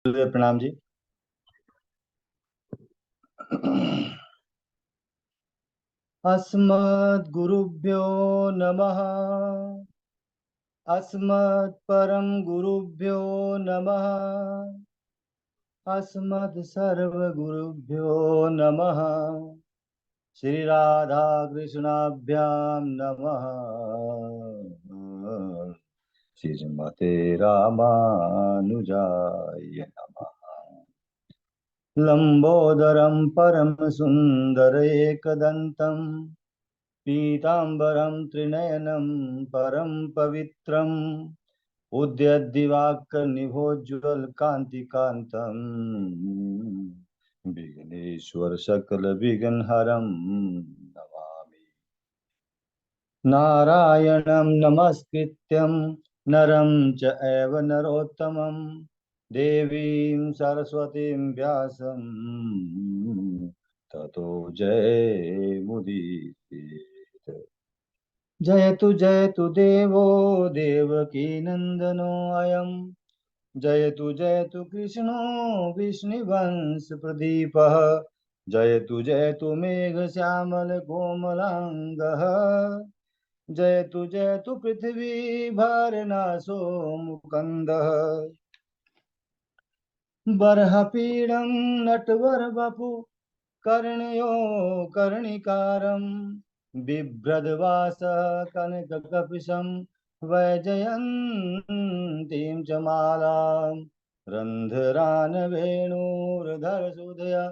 प्रणाम जी। अस्मद्गुरुभ्यो नमः। अस्मत्परम गुरुभ्यो नमः। अस्मत्सर्वगुरुभ्यो नमः। श्री राधा कृष्णाभ्याम नमः। श्रीमते रामानुजाय नमः। लंबोदरं परम सुंदर एकदंतं पीतांबरं त्रिनयनं परम पवित्रम् उद्यद्दिवाकरनिभोज्ज्वलकान्तिकान्तं विघ्नेश्वर सकलविघ्नहरं नमामि। नारायणं नमस्कृत्यं नरं चैव नरोत्तमं देवीं सरस्वतीं व्यासं ततो जयमुदीरयेत्। जयतु देवो देवकी नंदनो अयम्। जयतु कृष्णो विष्णुवंश प्रदीपः। जयतु मेघ श्यामल कोमलांगः। जयतु पृथ्वी भरनाशो मुकंदः। बर्हपीडं नटवरवपु कर्णयो कर्णिकारं बिभ्रद्वासः कनककपिशं वैजयन्तीं च मालां रन्ध्रान् वेणुर्धरसुधया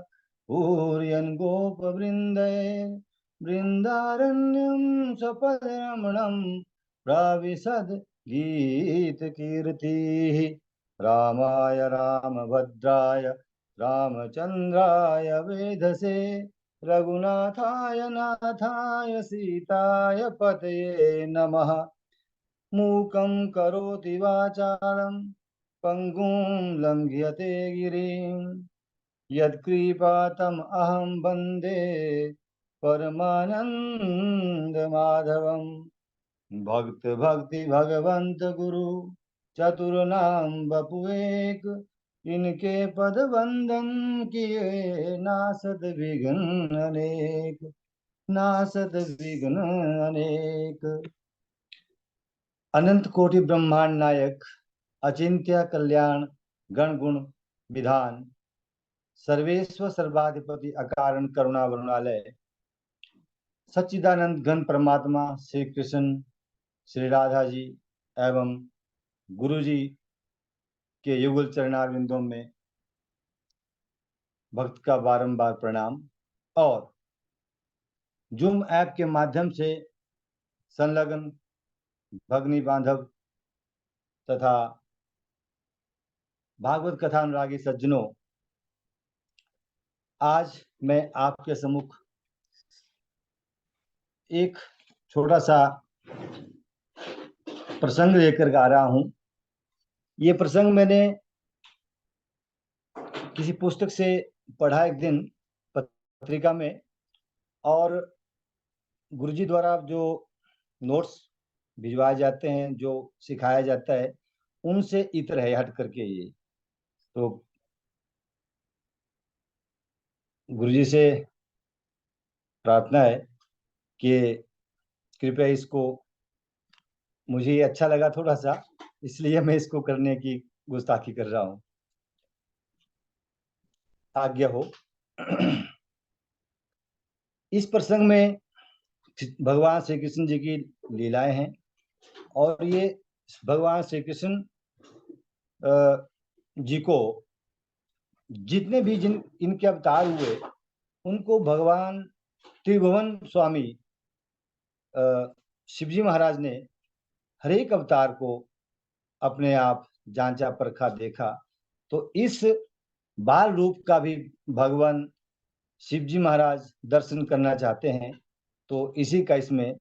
पूरयन् गोपवृन्दै बृन्दारण्यं स्वपदरमणं प्राविशद् गीतकीर्तिः। रामाय रामभद्राय रामचंद्राय वेधसे रघुनाथाय नाथाय सीताय पतये नमः। मूकं करोति वाचालं पंगुं लंघ्यते गिरिं यत्कृपातम् अहं वन्दे परमानन्दमाधवम्। भक्त भक्ति भगवंत गुरु चतुर्नाम बपुएक इनके पद वंदन किए नासद विघ्न अनेक। नासद विघ्न अनेक। अनंत कोटि ब्रह्मांड नायक अचिंत्य कल्याण गण गुण विधान सर्वेश्वर सर्वाधिपति अकारण करुणा वरुणालय सच्चिदानंद घन परमात्मा श्री कृष्ण श्री राधा जी एवं गुरु जी के युगल चरणारविंदों में भक्त का बारंबार प्रणाम। और जूम ऐप के माध्यम से संलग्न भगनी बांधव तथा भागवत कथा अनुरागी सज्जनों, आज मैं आपके सम्मुख एक छोटा सा प्रसंग लेकर आ रहा हूं। ये प्रसंग मैंने किसी पुस्तक से पढ़ा एक दिन पत्रिका में, और गुरुजी द्वारा जो नोट्स भिजवाए जाते हैं, जो सिखाया जाता है, उनसे इतर है हट करके। ये तो गुरुजी से प्रार्थना है कि कृपया इसको, मुझे ये अच्छा लगा थोड़ा सा, इसलिए मैं इसको करने की गुस्ताखी कर रहा हूँ। आज्ञा हो। इस प्रसंग में भगवान श्री कृष्ण जी की लीलाएं हैं, और ये भगवान श्री कृष्ण जी को जितने भी जिन इनके अवतार हुए, उनको भगवान त्रिभुवन स्वामी शिवजी महाराज ने हर एक अवतार को अपने आप जांचा परखा देखा। तो इस बाल रूप का भी भगवान शिवजी महाराज दर्शन करना चाहते हैं। तो इसी का इसमें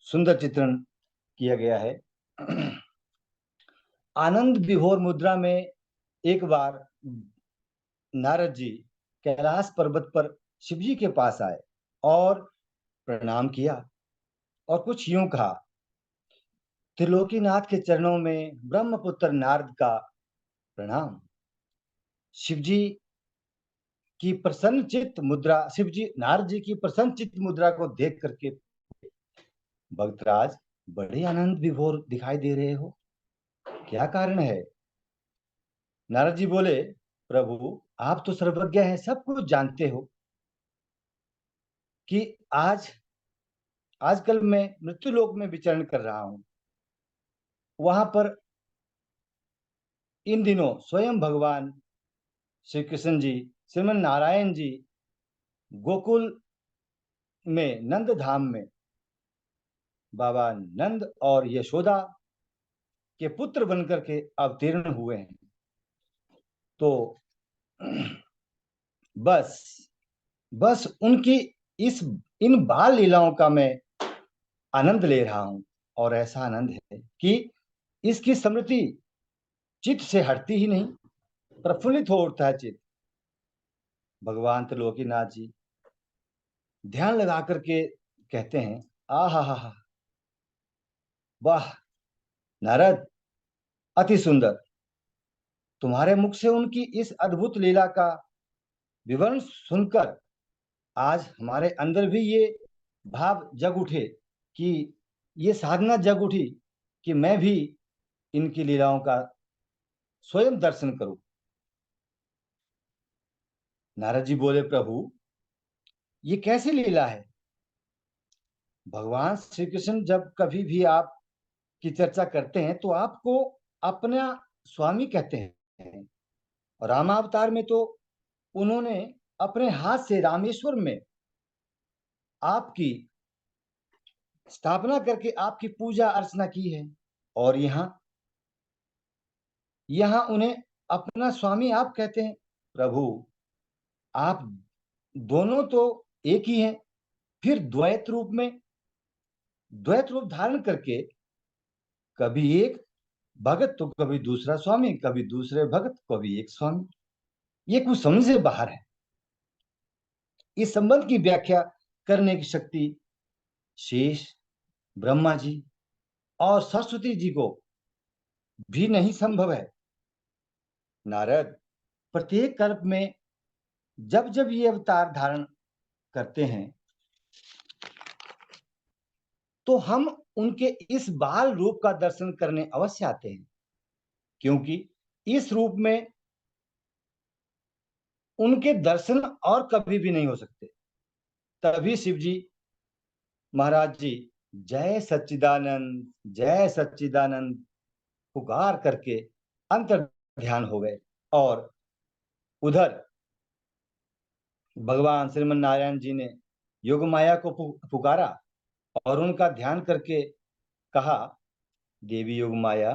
सुंदर चित्रण किया गया है। आनंद विभोर मुद्रा में एक बार नारद जी कैलाश पर्वत पर शिवजी के पास आए और प्रणाम किया, और कुछ यूं कहा त्रिलोकीनाथ के चरणों में ब्रह्मपुत्र नारद का प्रणाम। शिवजी की प्रसन्न चित्त मुद्रा, शिवजी नारद जी की प्रसन्न चित्त मुद्रा को देख करके भक्तराज बड़े आनंद विभोर दिखाई दे रहे हो, क्या कारण है? नारद जी बोले, प्रभु आप तो सर्वज्ञ हैं, सब कुछ जानते हो कि आजकल मैं मृत्यु लोक में विचरण कर रहा हूं। वहां पर इन दिनों स्वयं भगवान श्री कृष्ण जी, श्रीमन नारायण जी गोकुल में नंद धाम में बाबा नंद और यशोदा के पुत्र बनकर के अवतीर्ण हुए हैं। तो बस बस उनकी इस इन बाल लीलाओं का मैं आनंद ले रहा हूं, और ऐसा आनंद है कि इसकी स्मृति चित्त से हटती ही नहीं, प्रफुल्लित हो उठता है चित्त। भगवान त्रिलोकीनाथ जी ध्यान लगा करके कहते हैं, आ हा हा, वाह नारद, अति सुंदर। तुम्हारे मुख से उनकी इस अद्भुत लीला का विवरण सुनकर आज हमारे अंदर भी ये भाव जग उठे, कि ये साधना जग उठी कि मैं भी इनकी लीलाओं का स्वयं दर्शन करूं। नारद जी बोले, प्रभु ये कैसी लीला है? भगवान श्री कृष्ण जब कभी भी आप की चर्चा करते हैं तो आपको अपना स्वामी कहते हैं, और रामावतार में तो उन्होंने अपने हाथ से रामेश्वर में आपकी स्थापना करके आपकी पूजा अर्चना की है। और यहाँ यहाँ उन्हें अपना स्वामी आप कहते हैं। प्रभु आप दोनों तो एक ही हैं, फिर द्वैत रूप धारण करके कभी एक भगत तो कभी दूसरा स्वामी, कभी दूसरे भगत, कभी एक स्वामी, ये कुछ समझ से बाहर है। इस संबंध की व्याख्या करने की शक्ति शेष, ब्रह्मा जी और सरस्वती जी को भी नहीं संभव है। नारद, प्रत्येक कल्प में जब जब ये अवतार धारण करते हैं तो हम उनके इस बाल रूप का दर्शन करने अवश्य आते हैं, क्योंकि इस रूप में उनके दर्शन और कभी भी नहीं हो सकते। तभी शिव जी महाराज जी जय सच्चिदानंद पुकार करके अंतर ध्यान हो गए, और उधर भगवान श्रीमन नारायण जी ने योग माया को पुकारा और उनका ध्यान करके कहा, देवी योग माया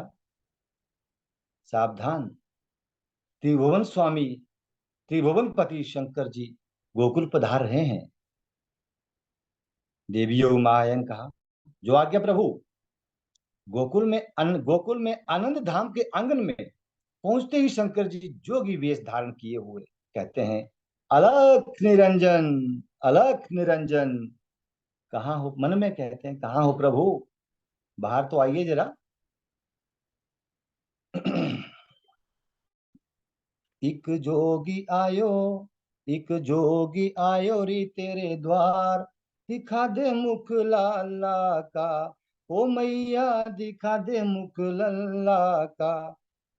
सावधान, त्रिभुवन पति शंकर जी गोकुल पधार रहे हैं। देवी योग माया ने कहा, जो आज्ञा प्रभु। गोकुल में आनंद धाम के आंगन में पहुंचते ही शंकर जी जोगी वेश धारण किए हुए कहते हैं, अलख निरंजन, अलख निरंजन। कहाँ हो? मन में कहते हैं, कहाँ हो प्रभु, बाहर तो आइए जरा। एक जोगी आयो, एक जोगी आयो रे तेरे द्वार, दिखा दे मुख लाला का, ओ मैया दिखा दे मुख लल्ला का,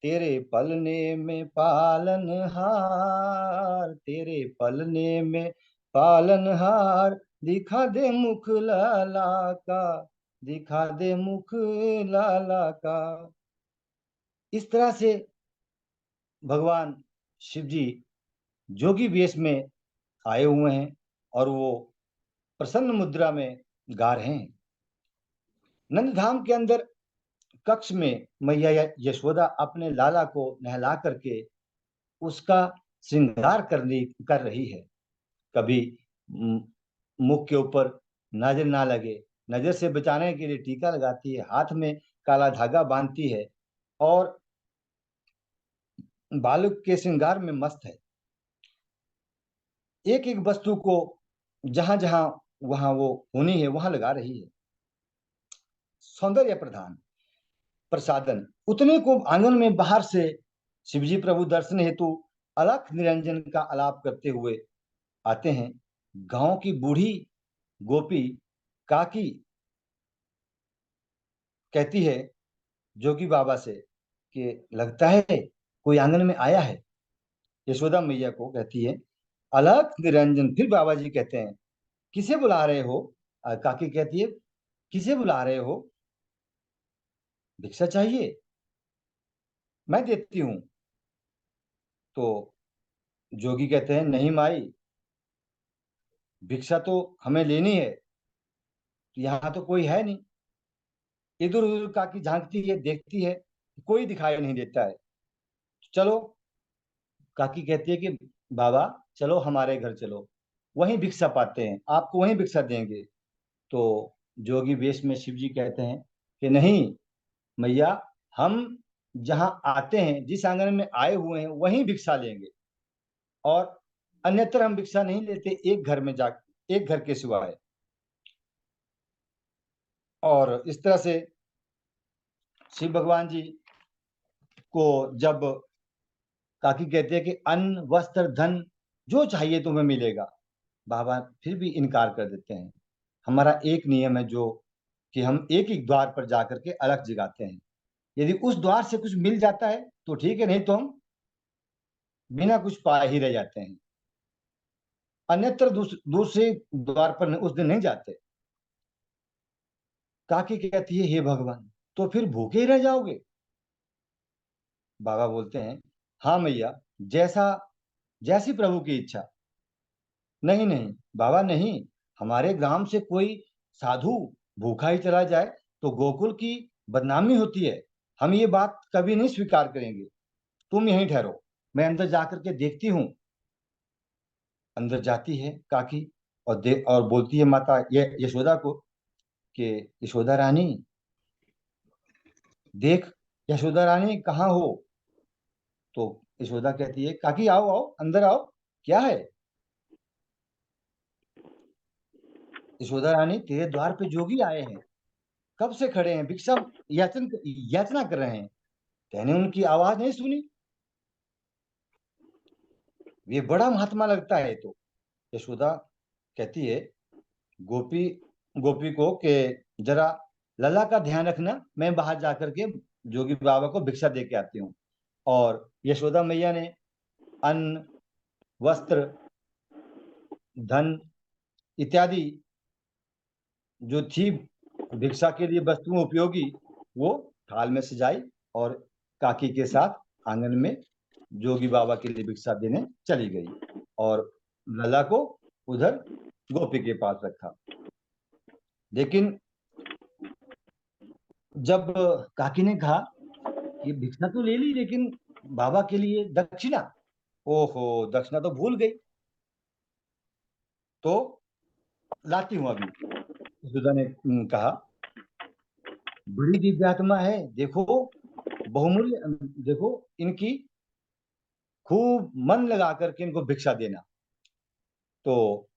तेरे पलने में पालन हार, तेरे पलने में पालन हार, दिखा दे मुख लाला का, दिखा दे मुख लाला का। इस तरह से भगवान शिव जी जोगी वेश में आए हुए हैं और वो प्रसन्न मुद्रा में गा रहे हैं। नंदधाम के अंदर कक्ष में मैया यशोदा अपने लाला को नहला करके उसका श्रृंगार कर रही है। कभी मुख के ऊपर नजर ना लगे, नजर से बचाने के लिए टीका लगाती है, हाथ में काला धागा बांधती है और बालक के श्रृंगार में मस्त है। एक एक वस्तु को जहां जहां वहां वो होनी है वहां लगा रही है। सौंदर्य प्रधान। प्रसादन। उतने को आंगन में बाहर से शिवजी प्रभु दर्शन हेतु अलख निरंजन का आलाप करते हुए आते हैं। गांव की बूढ़ी गोपी काकी कहती है जोगी बाबा से कि लगता है कोई आंगन में आया है। यशोदा मैया को कहती है अलख निरंजन। फिर बाबा जी कहते हैं किसे बुला रहे हो? काकी कहती है किसे बुला रहे हो? भिक्षा चाहिए? मैं देती हूँ। तो जोगी कहते हैं नहीं माई, भिक्षा तो हमें लेनी है, यहाँ तो कोई है नहीं। इधर उधर काकी झांकती है, देखती है, कोई दिखाई नहीं देता है। चलो, काकी कहती है कि बाबा चलो हमारे घर चलो, वहीं भिक्षा पाते हैं, आपको वहीं भिक्षा देंगे। तो जोगी वेश में शिव जी कहते हैं कि नहीं मैया, हम जहाँ आते हैं, जिस आंगन में आए हुए हैं, वहीं भिक्षा लेंगे, और अन्यत्र हम भिक्षा नहीं लेते, एक घर में जा, एक घर के सिवाय। और इस तरह से शिव भगवान जी को जब काकी कहते हैं कि अन्न वस्त्र धन जो चाहिए तुम्हें मिलेगा, बाबा फिर भी इनकार कर देते हैं। हमारा एक नियम है जो कि हम एक ही द्वार पर जाकर के अलग जगाते हैं। यदि उस द्वार से कुछ मिल जाता है तो ठीक है, नहीं तो हम बिना कुछ पाए ही रह जाते हैं। अन्यत्र दूसरे द्वार पर उस दिन नहीं जाते। काकी कहती है हे भगवान, तो फिर भूखे ही रह जाओगे? बाबा बोलते हैं हाँ मैया, जैसा जैसी प्रभु की इच्छा। नहीं नहीं बाबा नहीं, हमारे ग्राम से कोई साधु भूखा ही चला जाए तो गोकुल की बदनामी होती है, हम ये बात कभी नहीं स्वीकार करेंगे। तुम यहीं ठहरो, मैं अंदर जाकर के देखती हूँ। अंदर जाती है काकी और और बोलती है माता ये यशोदा को कि यशोदा रानी देख, यशोदा रानी कहाँ हो? तो यशोदा कहती है काकी आओ आओ अंदर आओ, क्या है? यशोदा रानी तेरे द्वार पे जोगी आए हैं, कब से खड़े हैं, भिक्षा याचना कर रहे हैं, मैंने उनकी आवाज नहीं सुनी? ये बड़ा महात्मा लगता है। तो यशोदा कहती है गोपी गोपी को कि जरा लला का ध्यान रखना, मैं बाहर जाकर के जोगी बाबा को भिक्षा दे के आती हूँ। और यशोदा मैया ने अन्न वस्त्र धन इत्यादि जो थी भिक्षा के लिए वस्तुओं उपयोगी, वो थाल में सजाई और काकी के साथ आंगन में जोगी बाबा के लिए भिक्षा देने चली गई, और लला को उधर गोपी के पास रखा। लेकिन जब काकी ने कहा कि भिक्षा तो ले ली, लेकिन बाबा के लिए दक्षिणा, ओहो दक्षिणा तो भूल गई, तो लाती हूं अभी। सुधा ने कहा बड़ी दिव्यात्मा है, देखो बहुमूल्य, देखो इनकी खूब मन लगा करके इनको भिक्षा देना। तो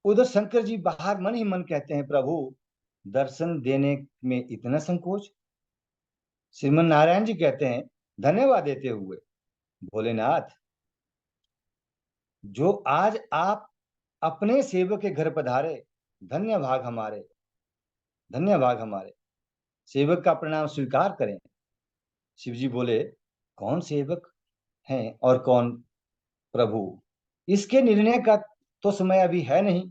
उधर शंकर जी बाहर मन ही मन कहते हैं प्रभु दर्शन देने में इतना संकोच। श्रीमन नारायण जी कहते हैं धन्यवाद देते हुए भोलेनाथ, जो आज आप अपने सेवक के घर पधारे, धन्य भाग हमारे, धन्य भाग हमारे, सेवक का प्रणाम स्वीकार करें। शिव जी बोले कौन सेवक हैं और कौन प्रभु, इसके निर्णय का तो समय अभी है नहीं,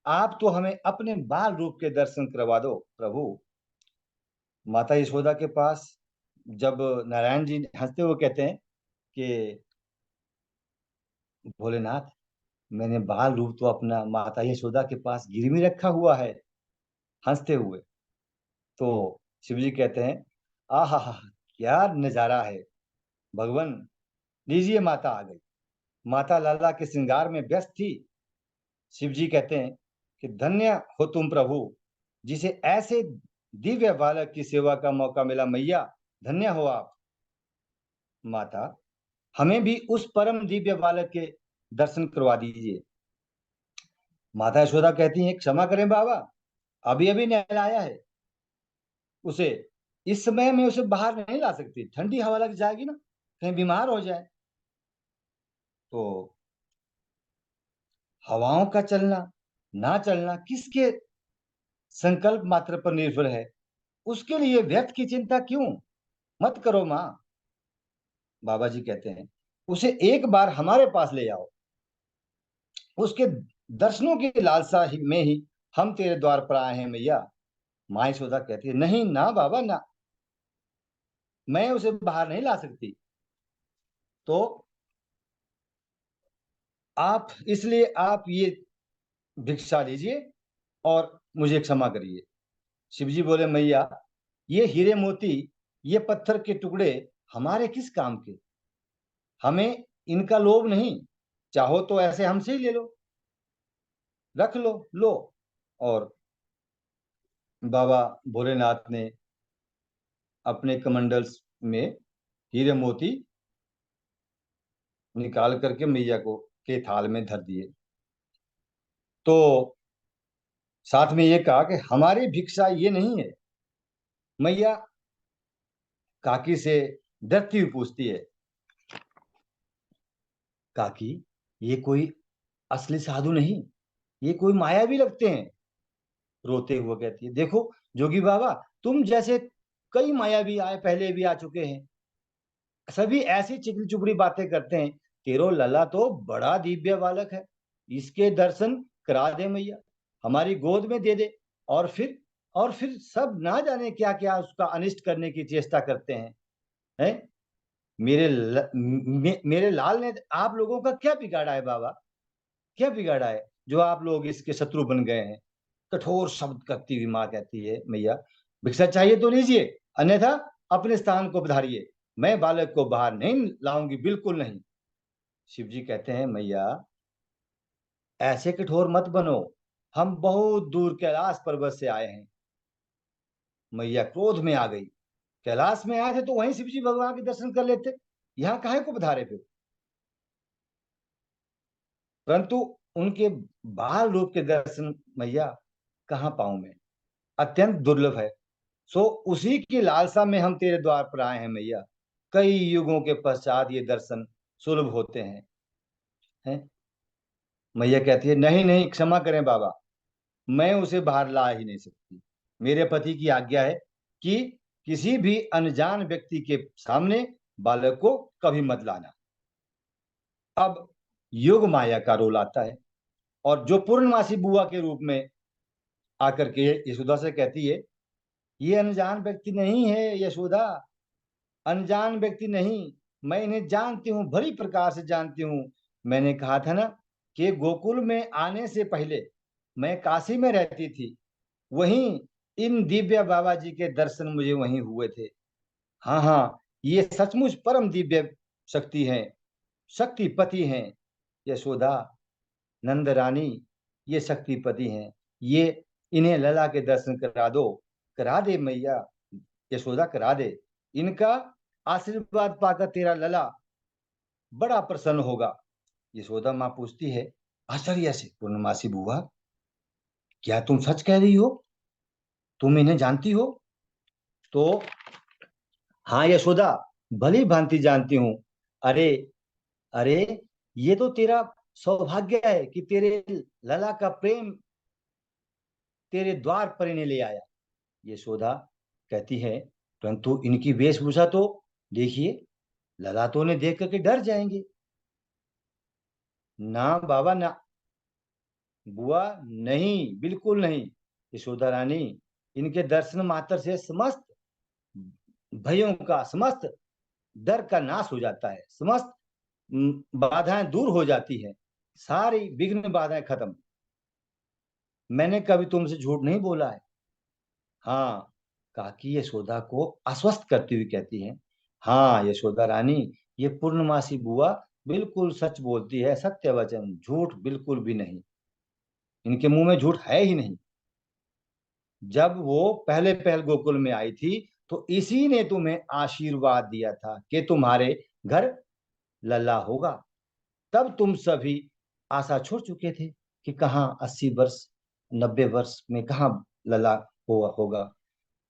आप तो हमें अपने बाल रूप के दर्शन करवा दो प्रभु। माता यशोदा के पास जब नारायण जी हंसते हुए कहते हैं कि भोलेनाथ, मैंने बाल रूप तो अपना माता यशोदा के पास गिरवी रखा हुआ है, हंसते हुए। तो शिव जी कहते हैं आहा क्या नजारा है भगवान, लीजिए माता आ गई। माता लाला के श्रृंगार में व्यस्त थी। शिव जी कहते हैं कि धन्य हो तुम प्रभु, जिसे ऐसे दिव्य बालक की सेवा का मौका मिला, मैया धन्य हो आप। माता हमें भी उस परम दिव्य बालक के दर्शन करवा दीजिए। माता यशोदा कहती हैं क्षमा करें बाबा, अभी अभी नहलाया है उसे, इस समय में उसे बाहर नहीं ला सकती, ठंडी हवा लग जाएगी ना, कहीं बीमार हो जाए। तो हवाओं का चलना ना चलना किसके संकल्प मात्र पर निर्भर है, उसके लिए व्यर्थ की चिंता क्यों, मत करो माँ। बाबा जी कहते हैं, उसे एक बार हमारे पास ले आओ, उसके दर्शनों की लालसा में ही हम तेरे द्वार पर आए हैं मैया। माँ यशोदा कहती है, नहीं ना बाबा ना, मैं उसे बाहर नहीं ला सकती। तो आप, इसलिए आप ये भिक्षा लीजिए और मुझे क्षमा करिए। शिव जी बोले, मैया ये हीरे मोती, ये पत्थर के टुकड़े हमारे किस काम के, हमें इनका लोभ नहीं, चाहो तो ऐसे हमसे ही ले लो, रख लो, लो। और बाबा भोलेनाथ ने अपने कमंडल्स में हीरे मोती निकाल करके मैया को के थाल में धर दिए। तो साथ में ये कहा कि हमारी भिक्षा ये नहीं है। मैया काकी से डरती हुई पूछती है, काकी ये कोई असली साधु नहीं, ये कोई माया भी लगते हैं। रोते हुए कहती है, देखो जोगी बाबा, तुम जैसे कई मायावी आए पहले भी आ चुके हैं, सभी ऐसी चिकनी चुपड़ी बातें करते हैं। तेरो लला तो बड़ा दिव्य बालक है, इसके दर्शन करा दे मैया, हमारी गोद में दे दे। और फिर और फिर सब ना जाने क्या क्या उसका अनिष्ट करने की चेष्टा करते हैं। मेरे लाल ने आप लोगों का क्या बिगाड़ा है बाबा, क्या बिगाड़ा है जो आप लोग इसके शत्रु बन गए हैं। कठोर शब्द करती हुई माँ कहती है, मैया भिक्षा चाहिए तो लीजिए, अन्यथा अपने स्थान को पधारिए, मैं बालक को बाहर नहीं लाऊंगी, बिल्कुल नहीं। शिव जी कहते हैं, मैया ऐसे कठोर मत बनो, हम बहुत दूर कैलाश पर्वत से आए हैं। मैया क्रोध में आ गई, कैलाश में आए थे तो वहीं शिव जी भगवान के दर्शन कर लेते, यहाँ काहे को पधारे फिर। परंतु उनके बाल रूप के दर्शन मैया कहाँ पाऊं मैं, अत्यंत दुर्लभ है। सो उसी की लालसा में हम तेरे द्वार पर आए हैं मैया, कई युगों के पश्चात ये दर्शन सुलभ होते हैं। मैया कहती है, नहीं नहीं, क्षमा करें बाबा, मैं उसे बाहर ला ही नहीं सकती। मेरे पति की आज्ञा है कि किसी भी अनजान व्यक्ति के सामने बालक को कभी मत लाना। अब योग माया का रोल आता है, और जो पूर्णमासी बुआ के रूप में आकर के यशोदा से कहती है, ये अनजान व्यक्ति नहीं है यशोदा, अनजान व्यक्ति नहीं, मैं इन्हें जानती हूँ, भली प्रकार से जानती हूँ। मैंने कहा था ना कि गोकुल में आने से पहले मैं काशी में रहती थी, वहीं इन दिव्य बाबा जी के दर्शन मुझे वहीं हुए थे। हाँ हाँ, ये सचमुच परम दिव्य शक्ति हैं, शक्तिपति हैं यशोदा, नंद रानी, ये शक्तिपति हैं। ये इन्हें लला के दर्शन करा दो, करा दे मैया, यशोदा करा दे। इनका आशीर्वाद पाकर तेरा लला बड़ा प्रसन्न होगा। यशोदा माँ पूछती है आश्चर्य से, पूर्णमासी बुआ क्या तुम सच कह रही हो, तुम इन्हें जानती हो। तो हाँ यशोदा, भली भांति जानती हूँ। अरे अरे, ये तो तेरा सौभाग्य है कि तेरे लला का प्रेम तेरे द्वार पर इन्हें ले आया। यशोदा कहती है, परंतु इनकी वेशभूषा तो देखिए, लला तो उन्हें देख करके डर जाएंगे। ना बाबा ना, बुआ नहीं, बिल्कुल नहीं। यशोदा रानी, इनके दर्शन मात्र से समस्त भयों का, समस्त डर का नाश हो जाता है, समस्त बाधाएं दूर हो जाती है, सारी विघ्न बाधाएं खत्म। मैंने कभी तुमसे झूठ नहीं बोला है। हाँ, काकी यशोदा को आश्वस्त करती हुई कहती है, हाँ यशोदा रानी, ये पूर्णमासी बुआ बिल्कुल सच बोलती है, सत्य वचन, झूठ बिल्कुल भी नहीं, इनके मुंह में झूठ है ही नहीं। जब वो पहले पहल गोकुल में आई थी तो इसी ने तुम्हें आशीर्वाद दिया था कि तुम्हारे घर लल्ला होगा। तब तुम सभी आशा छोड़ चुके थे कि कहाँ 80 वर्ष 90 वर्ष में कहाँ लल्ला होगा।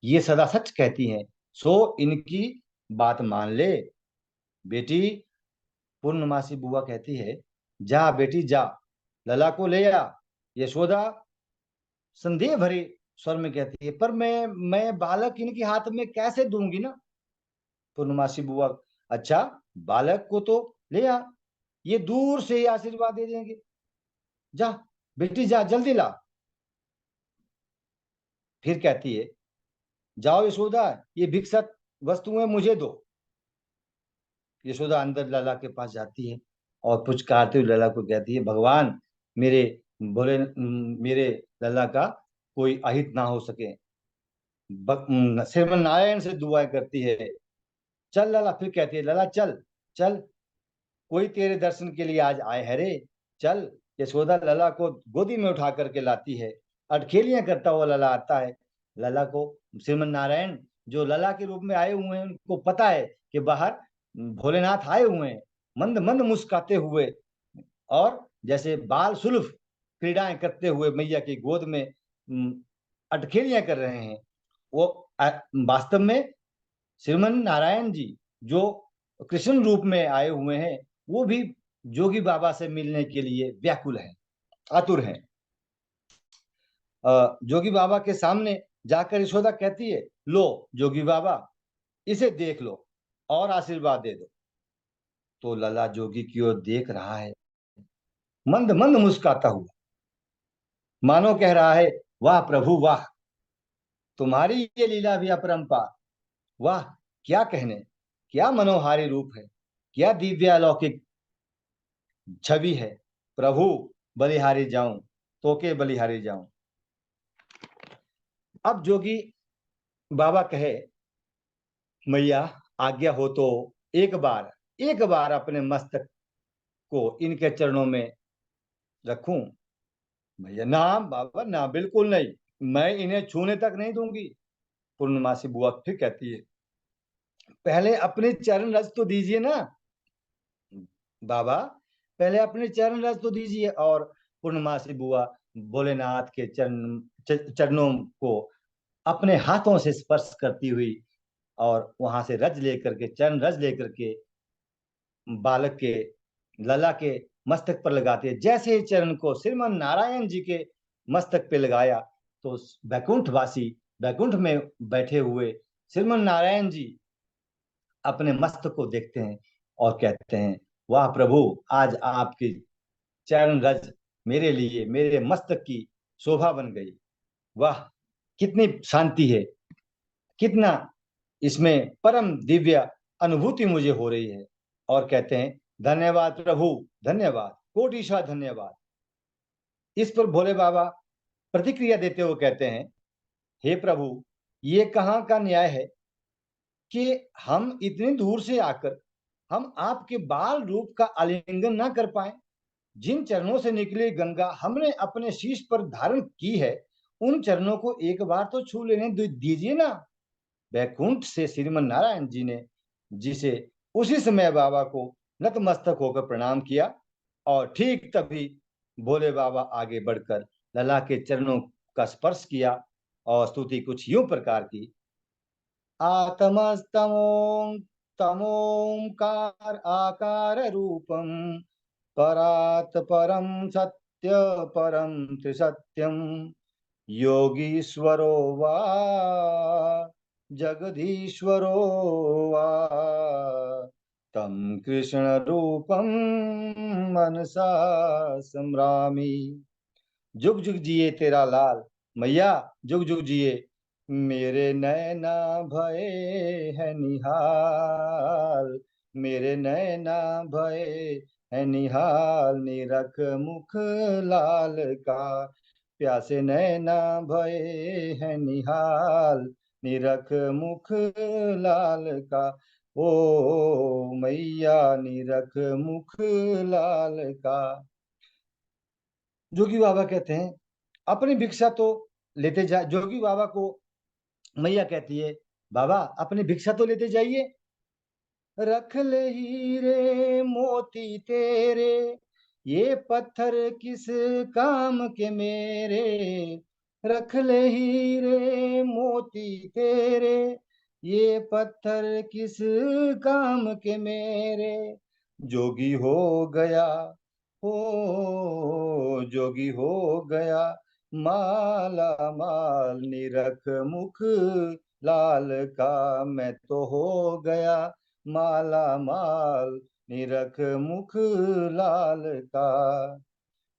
ये सदा सच कहती हैं, सो इनकी बात मान ले। बेटी, पूर्णमासी बुआ कहती है, जा बेटी जा, लला को ले आ। यशोदा संदेह भरे स्वर में कहती है, पर मैं बालक इनके हाथ में कैसे दूंगी ना। पूर्णमासी बुआ, अच्छा, बालक को तो ले आ, ये दूर से ही आशीर्वाद दे देंगे। जा बेटी जा, जल्दी ला। फिर कहती है, जाओ यशोदा, ये भिक्षा वस्तुएं मुझे दो। यशोदा अंदर लला के पास जाती है और पुचकारते हुए लला को कहती है, भगवान, मेरे बोले मेरे लला का कोई अहित ना हो सके। श्रीमन नारायण से दुआएं करती है। चल लला, फिर कहती है, लला चल चल, कोई तेरे दर्शन के लिए आज आए है रे। चल। यशोदा लला को गोदी में उठा करके लाती है। अटखेलियां करता हुआ लला आता है। लला को श्रीमन नारायण जो लला के रूप में आए हुए हैं, उनको पता है कि बाहर भोलेनाथ आए हुए हैं। मंद मंद मुस्काते हुए और जैसे बाल सुलभ क्रीड़ाएं करते हुए मैया की गोद में अटखेलियां कर रहे हैं। वो वास्तव में श्रीमन नारायण जी जो कृष्ण रूप में आए हुए हैं, वो भी जोगी बाबा से मिलने के लिए व्याकुल हैं, आतुर हैं। जोगी बाबा के सामने जाकर यशोदा कहती है, लो जोगी बाबा, इसे देख लो और आशीर्वाद दे दो। तो लला जोगी की ओर देख रहा है, मंद मंद मुस्काता हुआ, मानो कह रहा है, वाह प्रभु वाह, तुम्हारी ये लीला भी अपरंपार। वाह, क्या कहने, क्या मनोहारी रूप है, क्या दिव्य अलौकिक छवि है। प्रभु, बलिहारी जाऊं, तो के बलिहारी जाऊं। अब जोगी बाबा कहे, मैया आज्ञा हो तो एक बार अपने मस्तक को इनके चरणों में रखूं। भैया ना बाबा ना, बिल्कुल नहीं, मैं इन्हें छूने तक नहीं दूंगी। पूर्णमासी बुआ फिर कहती है, पहले अपने चरण रज तो दीजिए ना बाबा, पहले अपने चरण रज तो दीजिए। और पूर्णमासी बुआ भोलेनाथ के चरणों को अपने हाथों से स्पर्श करती हुई और वहां से रज लेकर के, चरण रज लेकर के बालक के लला के मस्तक पर लगाते हैं। जैसे ही चरण को श्रीमन नारायण जी के मस्तक पे लगाया, तो वैकुंठवासी, वैकुंठ में बैठे हुए श्रीमन नारायण जी अपने मस्तक को देखते हैं और कहते हैं, वाह प्रभु, आज आपकी चरण रज मेरे लिए, मेरे मस्तक की शोभा बन गई। वाह, कितनी शांति है, कितना इसमें परम दिव्य अनुभूति मुझे हो रही है। और कहते हैं, धन्यवाद प्रभु, धन्यवाद, कोटिशा धन्यवाद। इस पर भोले बाबा प्रतिक्रिया देते हुए कहते हैं, हे प्रभु, ये कहाँ का न्याय है कि हम इतनी दूर से आकर हम आपके बाल रूप का आलिंगन ना कर पाए। जिन चरणों से निकली गंगा हमने अपने शीश पर धारण की है, उन चरणों को एक बार तो छू लेने दीजिए ना। वैकुंठ से श्रीमन नारायण जी ने जिसे उसी समय बाबा को नतमस्तक होकर प्रणाम किया। और ठीक तभी भोले बाबा आगे बढ़कर लला के चरणों का स्पर्श किया और स्तुति कुछ यूं प्रकार की, आत्मस्तमों तमोंकार आकार रूपम परात परम सत्य परम त्रिसत्यम योगीश्वरो वा जगदीश्वरो वा तम कृष्ण रूपम मनसा स्मरामि। जुग जुग जिए तेरा लाल, मैया जुग जुग जिए, मेरे नैना भये है निहाल, मेरे नैना भये है निहाल, निरख मुख लाल का, प्यासे नैना भये है निहाल, निरख मुख लाल का। ओ मैया निरख मुख लाल का। जोगी बाबा कहते हैं, अपनी भिक्षा तो लेते जा। जोगी बाबा को मैया कहती है, बाबा अपनी भिक्षा तो लेते जाइए। रख ले हीरे मोती तेरे, ये पत्थर किस काम के मेरे। रख ले हीरे मोती तेरे, ये पत्थर किस काम के मेरे, जोगी हो गया, हो जोगी हो गया, माला माल निरख मुख लाल का, मैं तो हो गया माला माल निरख मुख लाल का,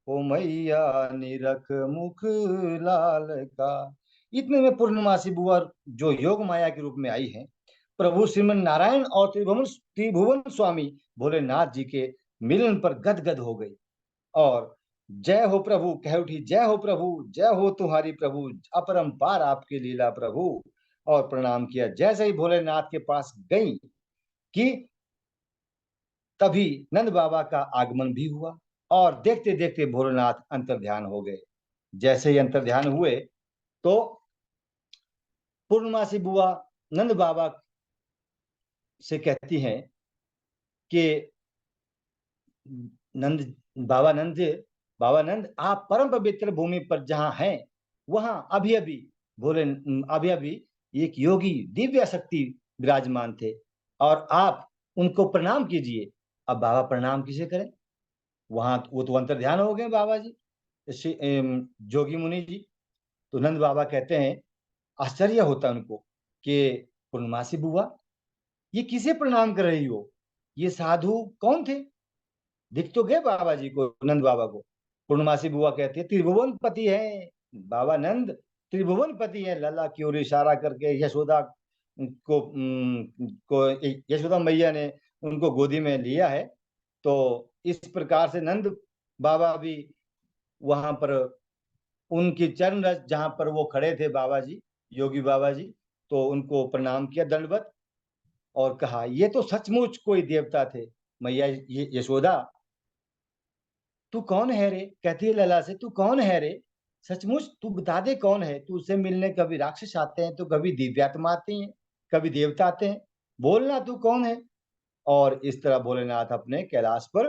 ओ मैया निरख मुख लाल का। इतने में पूर्णमासी बुआ जो योग माया के रूप में आई है, प्रभु श्रीमन नारायण और त्रिभुवन स्वामी भोलेनाथ जी के मिलन पर गदगद हो गई और जय हो प्रभु कह उठी, जय हो प्रभु, जय हो तुम्हारी प्रभु, अपरंपार आपकी लीला प्रभु, और प्रणाम किया। जैसे ही भोलेनाथ के पास गई कि तभी नंद बाबा का आगमन भी हुआ और देखते देखते भोलेनाथ अंतर्ध्यान हो गए। जैसे ही अंतर्ध्यान हुए तो पूर्णमासी बुआ नंद बाबा से कहती हैं कि नंद बाबा नंद बाबा नंद, आप परम पवित्र भूमि पर जहां हैं वहां अभी अभी भोले अभी अभी एक योगी दिव्य शक्ति विराजमान थे और आप उनको प्रणाम कीजिए। अब बाबा प्रणाम किसे करें, वहां वो तो अंतर्ध्यान हो गए बाबा जी, जोगी मुनि जी। तो नंद बाबा कहते हैं, आश्चर्य होता है उनको कि पूर्णमासी बुआ ये किसे प्रणाम कर रही हो, ये साधु कौन थे, दिख तो गए बाबा जी को, नंद बाबा को। पूर्णमासी बुआ कहती है, त्रिभुवन पति है बाबा नंद, त्रिभुवन पति है। लला की ओर इशारा करके यशोदा को यशोदा मैया ने उनको गोदी में लिया है। तो इस प्रकार से नंद बाबा भी वहां पर उनकी चरण रज जहां पर वो खड़े थे बाबा जी, योगी बाबा जी, तो उनको प्रणाम किया दंडवत और कहा, ये तो सचमुच कोई देवता थे। मैया यशोदा, तू कौन है रे, कहती है लला से, तू कौन है रे, सचमुच तू बता दे कौन है, तू उससे मिलने कभी राक्षस आते हैं तो कभी दिव्यात्मा आती हैं, कभी देवता आते हैं, बोलना तू कौन है। और इस तरह भोलेनाथ अपने कैलाश पर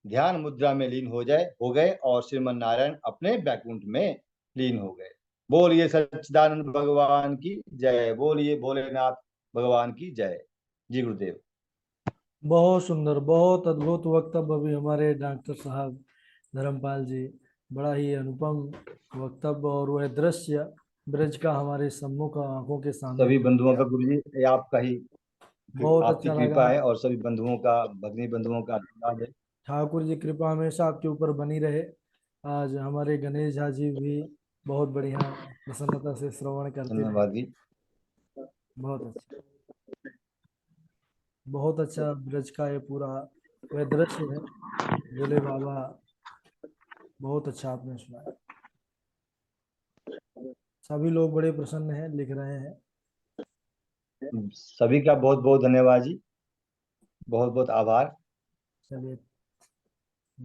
ध्यान मुद्रा में लीन हो गए और श्रीमन नारायण अपने बैकुंठ में लीन हो गए। बोलिए सच्चिदानंद भगवान की जय, बोलिए भोलेनाथ भगवान की जय। जी गुरुदेव। बहुत सुंदर, बहुत अद्भुत वक्तव्य अभी हमारे डॉक्टर साहब धर्मपाल जी, बड़ा ही अनुपम वक्तव्य और वह दृश्य ब्रज का हमारे सम्मुख आंखों के सामने सभी खड़ा बंधुओं किया। का गुरु जी आपका ही, बहुत आपकी अच्छा लगा। कृपा है और सभी बंधुओं का, भगनी बंधुओं का आशीर्वाद है। ठाकुर जी कृपा हमेशा आपके ऊपर बनी रहे। आज हमारे गणेश झा जी भी बहुत बढ़िया प्रसन्नता से श्रवण करते रहे। धन्यवाद जी। बहुत अच्छा, बहुत अच्छा ब्रज का ये पूरा वह दृश्य है। भोले बाबा, बहुत अच्छा आपने सुनाया। सभी लोग बड़े प्रसन्न हैं, लिख रहे हैं। सभी का बहुत बहुत धन्यवाद जी, बहुत बहुत आभार। चलिए।